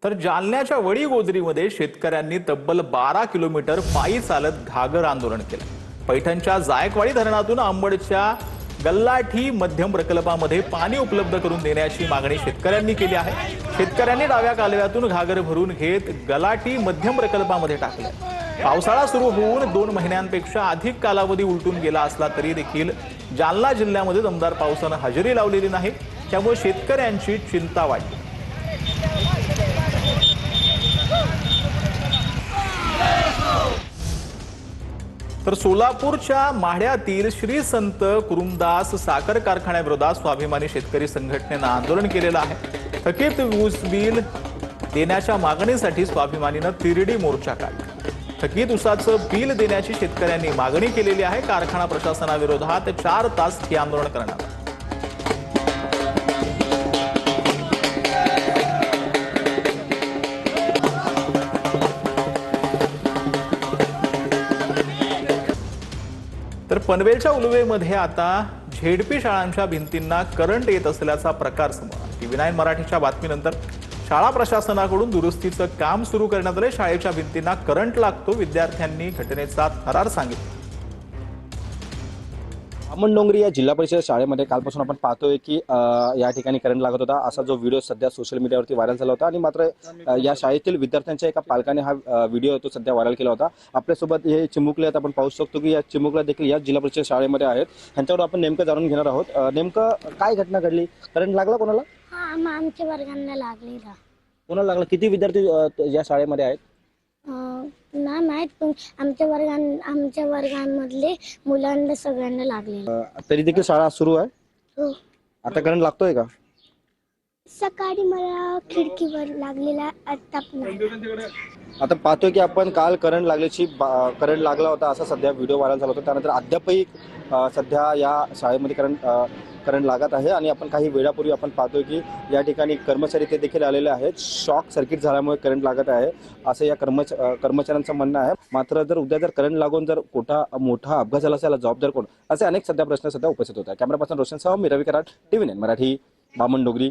तर जालन्याच्या वडी गोजरीमध्ये शेतकऱ्यांनी तब्बल 12 किलोमीटर पायी चालत घागर आंदोलन केलं। पैठणच्या जायकवाडी धरणातून अंबडच्या गल्लाठी मध्यम प्रकल्पामध्ये पाणी उपलब्ध करून देण्याची मागणी शेतकऱ्यांनी केली आहे। शेतकऱ्यांनी डाव्या कालव्यातून घागर भरून घेत गल्लाठी मध्यम प्रकल्पामध्ये टाकलं। पावसाळा सुरू होऊन 2 महिन्यांपेक्षा अधिक कालावधी उलटून गेला असला तरी देखील जालना जिल्ह्यामध्ये दमदार पावसानं हजेरी लावलेली नाही, त्यामुळे शेतकऱ्यांची चिंता वाढली। तर सोलापूरच्या माढ्यातील श्री संत कुरुमदास साखर कारखान्याविरोधात स्वाभिमानी शेतकरी संघटनेनं आंदोलन केलेलं आहे। थकीत ऊस बिल देण्याच्या मागणीसाठी स्वाभिमानीनं तिरडी मोर्चा काढला। थकीत ऊसाचं बिल देण्याची शेतकऱ्यांनी मागणी केलेली आहे। कारखाना प्रशासनाविरोधात 4 तास हे आंदोलन करण्यात आलं। तर पनवेलच्या उलवेमध्ये आता झेडपी शाळांच्या भिंतींना करंट येत असल्याचा प्रकार समोर आला। TV9 मराठीच्या बातमीनंतर शाळा प्रशासनाकडून दुरुस्तीचं काम सुरू करण्यात आले। शाळेच्या भिंतींना करंट लागतो, विद्यार्थ्यांनी घटनेचा थरार सांगितला। बामणडोंगरी या जिल्हा परिषद शाळेमध्ये कालपासून आपण पाहतोय की या ठिकाणी करंट लागत होता, असा जो व्हिडिओ सध्या सोशल मीडियावरती व्हायरल झाला होता। आणि मात्र या शाळेतील विद्यार्थ्यांच्या एका पालकाने हा व्हिडिओ तो सध्या व्हायरल केला होता। आपल्यासोबत हे चिमुकले आहेत, आपण पाहू शकतो की या चिमुकल्या देखील या जिल्हा परिषद शाळेमध्ये आहेत। ह्यांच्यावर आपण नेमकं जाणून घेणार आहोत। नेमकं काय घटना घडली, करंट लागला कोणाला? आमच्या वर्गांना लागलेला। कोणाला लागला? किती विद्यार्थी या शाळेमध्ये आहेत? नाही माहित, पण आमच्या वर्गांमधले मुलांना सगळ्यांना लागलेलं। तरी देखील शाळा सुरू आहे? हो। आता करंट लागतोय का? सकाळी मला खिडकीवर लागलेला, आता पण। आता पाहतोय की आपण काल करंट लागला होता असा सध्या व्हिडिओ व्हायरल झाला होता। त्यानंतर अद्यापही सध्या या शाळेमध्ये करंट लागत आहे। आणि आपण काही वेळापूर्वी आपण पाहतोय की या ठिकाणी कर्मचारी ते देखील आलेले आहेत। शॉक सर्किट झाल्यामुळे करंट लागत आहे असं या कर्मचाऱ्यांचं म्हणणं आहे। मात्र जर उद्या करंट लागून मोठा अपघात झाला असेल, जबाबदार कोण, असे अनेक सध्या प्रश्न सध्या उपस्थित होत आहेत। कॅमेरा पर्सन रोशन सह मी रवी कराड, TV9 मराठी, बामणडोंगरी।